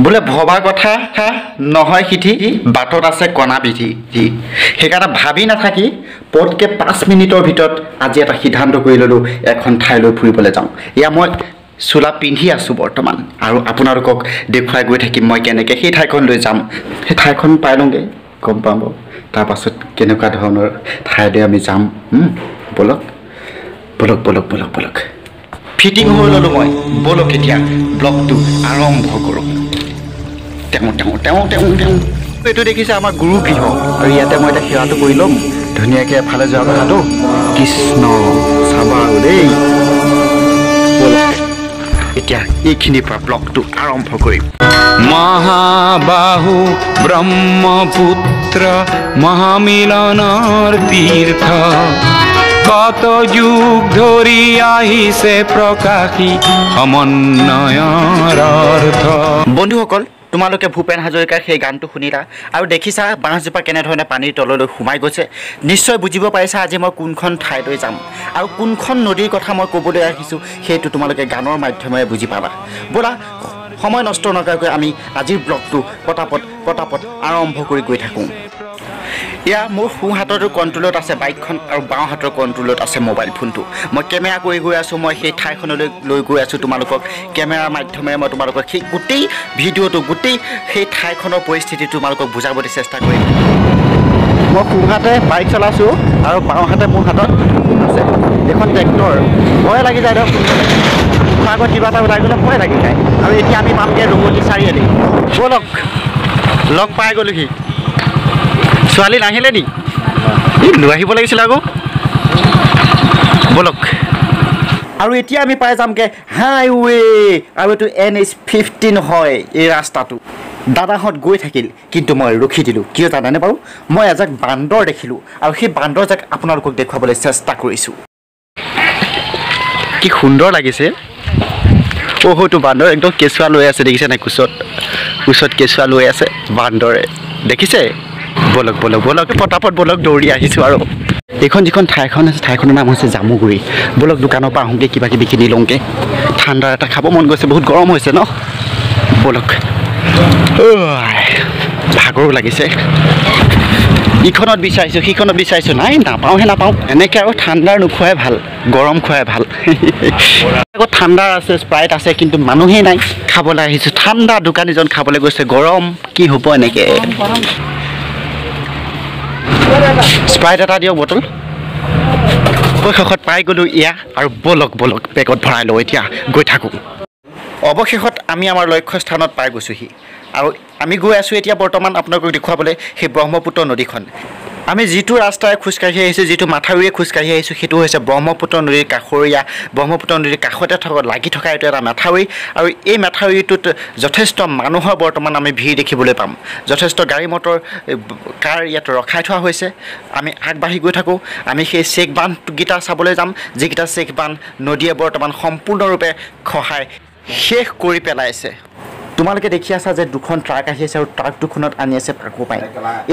বোলে ভবা কথা নহয় সিঠি বাটত আছে কণা বিধি সেইকাৰণে ভাবি নাথাকি পটকে 5 মিনিটৰ ভিতৰত আজি এটা সিদ্ধান্ত কৰি ল'লোঁ এখন ঠাইলৈ ফুৰিবলৈ যাওঁ এয়া মই চোলা পিন্ধি আছোঁ বৰ্তমান আৰু আপোনালোকক দেখুৱাই গৈ থাকিম মই কেনেকৈ সেই ঠাইখনলৈ যাম সেই ঠাইখন পাই লওঁগৈ গম পাব তাৰপাছত কেনেকুৱা ধৰণৰ ঠাইলৈ আমি যাম বলক বলক বলক বলক বলক ফিটিং হৈ ল'লোঁ মই বলক এতিয়া ব্লগটো আৰম্ভ কৰোঁ এইটো দেখিছে আমাৰ গুৰু গৃহ আৰু ইয়াতে মই এতিয়া সেৱাটো কৰি ল'ম ধুনীয়াকৈ এফালে যোৱা কথাটো কৃষ্ণ চাবা দেই এতিয়া এইখিনিৰ পৰা ব্লগটো আৰম্ভ কৰিম মহাবাহু ব্ৰহ্মপুত্ৰ মহামিলনৰ তীৰ্থ কত যুগ ধৰি আহিছে প্ৰকাশী সমন্বয়ৰ অৰ্থ বন্ধুসকল তোমালোকে ভূপেন হাজৰিকাৰ সেই গানটো শুনিলা আৰু দেখিছা বাঁহজোপা কেনেধৰণে পানীৰ তললৈ সোমাই গৈছে নিশ্চয় বুজিব পাৰিছা আজি মই কোনখন ঠাইলৈ যাম আৰু কোনখন নদীৰ কথা মই ক'বলৈ আহিছোঁ সেইটো তোমালোকে গানৰ মাধ্যমেৰে বুজি পাবা ব'লা সময় নষ্ট নকৰাকৈ আমি আজিৰ ব্লগটো পটাপট আৰম্ভ কৰি গৈ থাকোঁ এয়া মোৰ সোঁ হাতৰ কণ্ট্ৰলত আছে বাইকখন আৰু বাওঁ হাতৰ কণ্ট্ৰলত আছে মোবাইল ফোনটো মই কেমেৰা কৰি গৈ আছোঁ মই সেই ঠাইখনলৈ লৈ গৈ আছোঁ তোমালোকক কেমেৰাৰ মাধ্যমেৰে মই তোমালোকক সেই গোটেই ভিডিঅ'টো গোটেই সেই ঠাইখনৰ পৰিস্থিতি তোমালোকক বুজাবলৈ চেষ্টা কৰিম মই সোঁ হাতে বাইক চলাইছোঁ আৰু বাওঁ হাতে মোৰ হাতত ফোন আছে এখন ট্ৰেক্টৰ ভয় লাগি যায় ধৰক আগত কিবা এটা ওলাই গ'লে ভয় লাগি যায় আৰু এতিয়া আমি পামগৈ ৰঙলী চাৰিআলি ব'লক লগ পাই গ'লোহি ছোৱালী নাহিলে নি লৈ আহিব লাগিছিল আকৌ ব'লক আৰু এতিয়া আমি পাই যামগৈ হাইৱে আৰু এইটো NH15 হয় এই ৰাস্তাটো দাদাহঁত গৈ থাকিল কিন্তু মই ৰখি দিলোঁ কিয় জানেনে বাৰু মই এজাক বান্দৰ দেখিলোঁ আৰু সেই বান্দৰজাক আপোনালোকক দেখুৱাবলৈ চেষ্টা কৰিছোঁ কি সুন্দৰ লাগিছে হয়তো বান্দৰ একদম কেঁচুৱা লৈ আছে দেখিছে নাই কোচত কেঁচুৱা লৈ আছে বান্দৰে দেখিছে বলক বলক বলক পটাপট বলক দৌৰি আহিছোঁ আৰু এইখন যিখন ঠাইখন আছে ঠাইখনৰ নাম হৈছে জামুগুৰি বলক দোকানৰ পৰা আহোঁগৈ কিবা কিবি কিনি লওঁগৈ ঠাণ্ডা এটা খাব মন গৈছে বহুত গৰম হৈছে ন বলক ভাগৰো লাগিছে ইখনত বিচাৰিছোঁ সিখনত বিচাৰিছোঁ নাই নাপাওঁ এনেকৈ আৰু ঠাণ্ডাৰ নোখোৱাই ভাল গৰম খোৱাই ভাল আকৌ ঠাণ্ডাৰ আছে স্প্ৰাইট আছে কিন্তু মানুহেই নাই খাবলৈ আহিছোঁ ঠাণ্ডা দোকানীজন খাবলৈ গৈছে গৰম কি হ'ব এনেকৈ স্প্ৰাইট এটা দিয়ক বটল শেষত পাই গ'লোঁ এয়া আৰু বলক বেগত ভৰাই লওঁ এতিয়া গৈ থাকোঁ অৱশেষত আমি আমাৰ লক্ষ্যস্থানত পাই গৈছোঁহি আৰু আমি গৈ আছোঁ এতিয়া বৰ্তমান আপোনালোকক দেখুৱাবলৈ সেই ব্ৰহ্মপুত্ৰ নদীখন আমি যিটো ৰাস্তাৰে খোজকাঢ়ি আহিছোঁ যিটো মাথাউৰিয়ে খোজকাঢ়ি আহিছোঁ সেইটো হৈছে ব্ৰহ্মপুত্ৰ নদীৰ কাষৰীয়া ব্ৰহ্মপুত্ৰ নদীৰ কাষতে লাগি থকা এইটো এটা মাথাউৰি আৰু এই মাথাউৰিটোত যথেষ্ট মানুহৰ বৰ্তমান আমি ভিৰ দেখিবলৈ পাম যথেষ্ট গাড়ী মটৰ কাৰ ইয়াত ৰখাই থোৱা হৈছে আমি আগবাঢ়ি গৈ থাকোঁ আমি সেই চেক বান্ধকেইটা চাবলৈ যাম যিকেইটা চেক বান্ধ নদীয়ে বৰ্তমান সম্পূৰ্ণৰূপে খহাই শেষ কৰি পেলাইছে তোমালোকে দেখি আছা যে দুখন ট্ৰাক আহি আছে আৰু ট্ৰাক দুখনত আনি আছে পাকোপাইন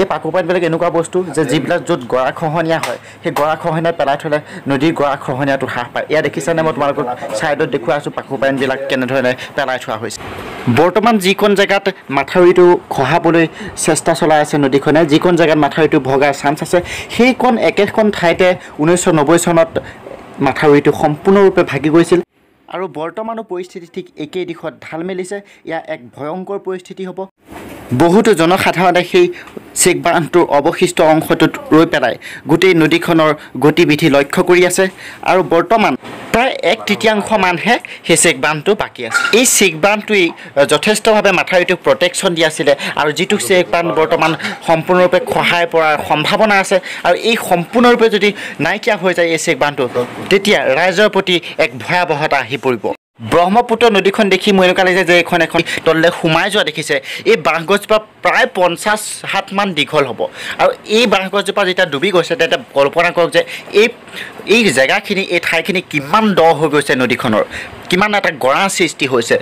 এই পাকোপাইনবিলাক এনেকুৱা বস্তু যে যিবিলাক য'ত গৰাখহনীয়া হয় সেই গৰাখহনীয়া পেলাই থ'লে নদীৰ গৰাখহনীয়াটো হ্ৰাস পায় এয়া দেখিছানে মই তোমালোকক ছাইডত দেখুৱাই আছোঁ পাকোপাইনবিলাক কেনেধৰণে পেলাই থোৱা হৈছে বৰ্তমান যিকণ জেগাত মাথাউৰিটো খহাবলৈ চেষ্টা চলাই আছে নদীখনে যিকণ জেগাত মাথাউৰিটো ভগাৰ চান্স আছে সেইকণ একেখন ঠাইতে 1990 চনত মাথাউৰিটো সম্পূৰ্ণৰূপে ভাগি গৈছিল আৰু বৰ্তমানো পৰিস্থিতি ঠিক একেই দিশত ঢাল মেলিছে এয়া এক ভয়ংকৰ পৰিস্থিতি হ'ব বহুতো জনসাধাৰণে সেই চেক বান্ধটোৰ অৱশিষ্ট অংশটোত ৰৈ পেলাই গোটেই নদীখনৰ গতিবিধি লক্ষ্য কৰি আছে আৰু বৰ্তমান প্ৰায় 1/3 মানহে সেই চেক বান্ধটো বাকী আছে এই চেক বান্ধটোৱেই যথেষ্টভাৱে মাথাউৰিটোক প্ৰটেকশ্যন দি আছিলে আৰু যিটো চেক বান্ধ বৰ্তমান সম্পূৰ্ণৰূপে খহাই পৰাৰ সম্ভাৱনা আছে আৰু এই সম্পূৰ্ণৰূপে যদি নাইকিয়া হৈ যায় এই চেক বান্ধটো তেতিয়া ৰাইজৰ প্ৰতি এক ভয়াৱহতা আহি পৰিব ব্ৰহ্মপুত্ৰ নদীখন দেখি মোৰ এনেকুৱা লাগিছে যে এখন তললৈ সোমাই যোৱা দেখিছে এই বাঁহগছজোপা প্ৰায় 50 হাত মান দীঘল হ'ব আৰু এই বাঁহগছজোপা যেতিয়া ডুবি গৈছে তেতিয়া কল্পনা কৰক যে এই জেগাখিনি এই ঠাইখিনি কিমান দ হৈ গৈছে নদীখনৰ কিমান এটা গৰা সৃষ্টি হৈছে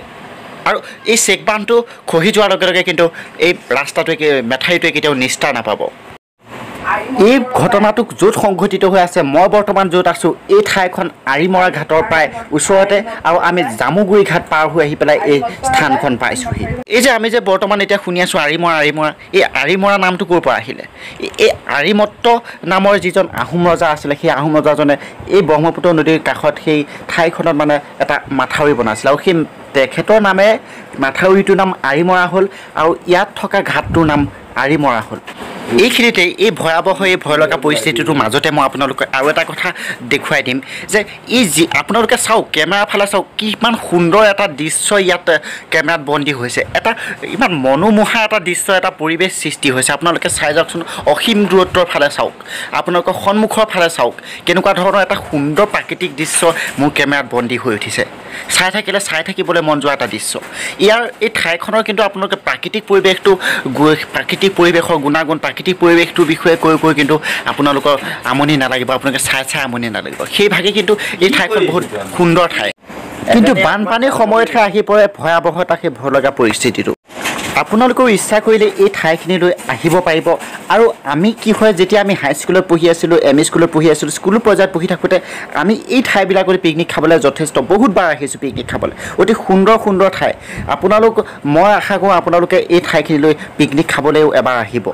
আৰু এই চেক বান্ধটো খহি যোৱাৰ লগে লগে কিন্তু এই ৰাস্তাটোৱে মেঠাৰিটোৱে কেতিয়াও নিষ্ঠাৰ নাপাব এই ঘটনাটো য'ত সংঘটিত হৈ আছে মই বৰ্তমান য'ত আছোঁ এই ঠাইখন আৰিমৰা ঘাটৰ প্ৰায় ওচৰতে আৰু আমি জামুগুৰি ঘাট পাৰ হৈ আহি পেলাই এই স্থানখন পাইছোঁহি এই যে আমি যে বৰ্তমান এতিয়া শুনি আছোঁ আৰিমৰা এই আৰিমৰা নামটো ক'ৰ পৰা আহিলে এই আৰিমত্ত নামৰ যিজন আহোম ৰজা আছিলে সেই আহোম ৰজাজনে এই ব্ৰহ্মপুত্ৰ নদীৰ কাষত সেই ঠাইখনত মানে এটা মাথাউৰি বনাইছিলে আৰু সেই তেখেতৰ নামে মাথাউৰিটোৰ নাম আৰিমৰা হ'ল আৰু ইয়াত থকা ঘাটটোৰ নাম আৰিমৰা হ'ল এইখিনিতে এই ভয়াৱহ এই ভয় লগা পৰিস্থিতিটোৰ মাজতে মই আপোনালোকক আৰু এটা কথা দেখুৱাই দিম যে এই যি আপোনালোকে চাওক কেমেৰাৰ ফালে চাওক কিমান সুন্দৰ এটা দৃশ্য ইয়াত কেমেৰাত বন্দী হৈছে এটা ইমান মনোমোহা এটা দৃশ্য এটা পৰিৱেশ সৃষ্টি হৈছে আপোনালোকে চাই যাওকচোন অসীম দূৰত্বৰ ফালে চাওক আপোনালোকৰ সন্মুখৰ ফালে চাওক কেনেকুৱা ধৰণৰ এটা সুন্দৰ প্ৰাকৃতিক দৃশ্য মোৰ কেমেৰাত বন্দী হৈ উঠিছে চাই থাকিলে চাই থাকিবলৈ মন যোৱা এটা দৃশ্য ইয়াৰ এই ঠাইখনৰ কিন্তু আপোনালোকে প্ৰাকৃতিক পৰিৱেশৰ গুণাগুণ প্ৰাকৃতিক পৰিৱেশটোৰ বিষয়ে কৈ কিন্তু আপোনালোকৰ আমনি নালাগিব আপোনালোকে চাই আমনি নালাগিব সেইভাগে কিন্তু এই ঠাইখন বহুত সুন্দৰ ঠাই কিন্তু বানপানীৰ সময়তহে আহি পৰে ভয়াৱহতা সেই ভয় লগা পৰিস্থিতিটো আপোনালোকৰ ইচ্ছা কৰিলে এই ঠাইখিনিলৈ আহিব পাৰিব আৰু আমি কি হয় যেতিয়া আমি হাইস্কুলত পঢ়ি আছিলোঁ এম ই স্কুলত পঢ়ি আছিলোঁ স্কুল পৰ্যায়ত পঢ়ি থাকোঁতে আমি এই ঠাইবিলাকত পিকনিক খাবলৈ যথেষ্ট বহুতবাৰ আহিছোঁ পিকনিক খাবলৈ অতি সুন্দৰ ঠাই মই আশা কৰোঁ আপোনালোকে এই ঠাইখিনিলৈ পিকনিক খাবলৈও এবাৰ আহিব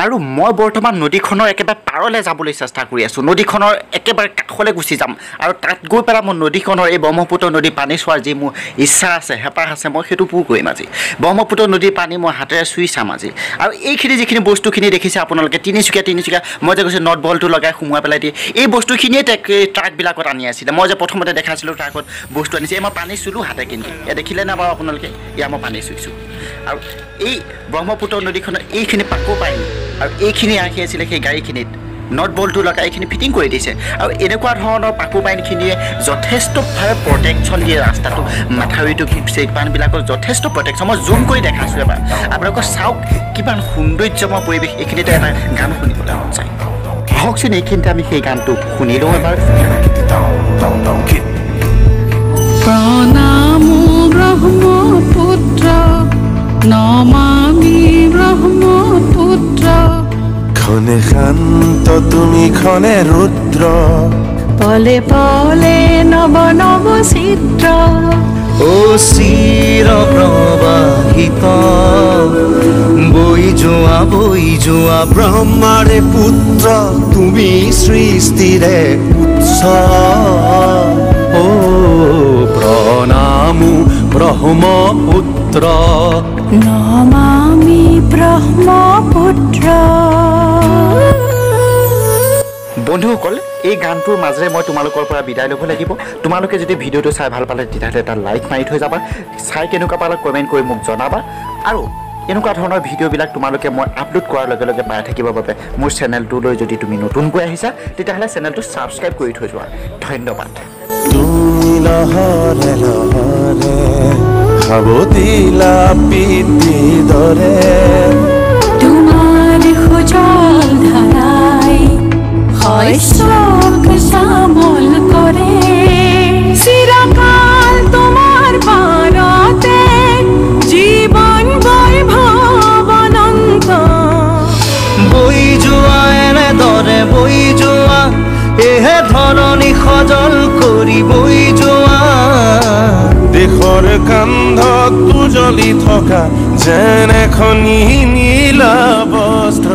আৰু মই বৰ্তমান নদীখনৰ একেবাৰে পাৰলৈ যাবলৈ চেষ্টা কৰি আছোঁ নদীখনৰ একেবাৰে কাষলৈ গুচি যাম আৰু তাত গৈ পেলাই মই নদীখনৰ এই ব্ৰহ্মপুত্ৰ নদী পানী চোৱাৰ যি মোৰ ইচ্ছা আছে হেঁপাহ আছে মই সেইটো পূৰ কৰিম আজি ব্ৰহ্মপুত্ৰ নদীৰ পানী মই হাতেৰে চুই চাম আজি আৰু এইখিনি যিখিনি বস্তুখিনি দেখিছে আপোনালোকে তিনিচুকীয়া মই যে কৈছোঁ নট বলটো লগাই সোমোৱাই পেলাই দিয়ে এই বস্তুখিনিয়ে ট্ৰাকবিলাকত আনি আছিলে মই যে প্ৰথমতে দেখাইছিলোঁ ট্ৰাকত বস্তু আনিছে মই পানী চুলোঁ হাতে কিন্তু এয়া দেখিলে না বাৰু আপোনালোকে এয়া মই পানী চুইছোঁ আৰু এই ব্ৰহ্মপুত্ৰ নদীখনৰ এইখিনি পাকো পানী আৰু এইখিনি আহি আছিলে সেই গাড়ীখিনিত নট বলটো লগাই এইখিনি ফিটিং কৰি দিছে আৰু এনেকুৱা ধৰণৰ পাকো পাইনখিনিয়ে যথেষ্টভাৱে প্ৰটেকশ্যন দিয়ে ৰাস্তাটো মাথাউৰিটো চেকবানবিলাকৰ যথেষ্ট প্ৰটেকশ্যন মই জুম কৰি দেখাইছোঁ এবাৰ আপোনালোকৰ চাওক কিমান সৌন্দৰ্যময় পৰিৱেশ এইখিনিতে এটা গান শুনিবলৈ মন যায় আহকচোন এইখিনিতে আমি সেই গানটো শুনি লওঁ এবাৰ প্ৰণামো ব্ৰহ্মপুত্ৰ নমামি ব্ৰহ্মপুত্ৰ খনে শান্ত তুমি খনে ৰুদ্ৰ পলে পলে নব চিত্ৰ ও চিৰ প্ৰবাহিত বৈ যোৱা ব্ৰহ্মাৰে পুত্ৰ তুমি সৃষ্টিৰে উৎস ও প্ৰণামো ব্ৰহ্মপুত্ৰ নমামি ব্ৰহ্মপুত্ৰ বন্ধুসকল এই গানটোৰ মাজেৰে মই তোমালোকৰ পৰা বিদায় ল'ব লাগিব তোমালোকে যদি ভিডিঅ'টো চাই ভাল পালে তেতিয়াহ'লে এটা লাইক মাৰি থৈ যাবা চাই কেনেকুৱা পালে কমেণ্ট কৰি মোক জনাবা আৰু এনেকুৱা ধৰণৰ ভিডিঅ'বিলাক তোমালোকে মই আপলোড কৰাৰ লগে লগে পাই থাকিবৰ বাবে মোৰ চেনেলটোলৈ যদি তুমি নতুনকৈ আহিছা তেতিয়াহ'লে চেনেলটো ছাবস্ক্ৰাইব কৰি থৈ যোৱা ধন্যবাদ তুমি লহৰে লহৰে সাৱতিলা পিতৃ দৰে তোমাৰ সুজল ধাৰাই শস্যক শ্যামল কৰে চিৰকাল তোমাৰ পাৰতে জীৱন বৈভৱ অনন্ত বৈ যোৱা এনেদৰে বৈ যোৱা এহে ধৰণী সজল কৰি বৈ যোৱা দেশৰ কান্ধত উজলি থকা যেন এখনি নীলা বস্ত্ৰ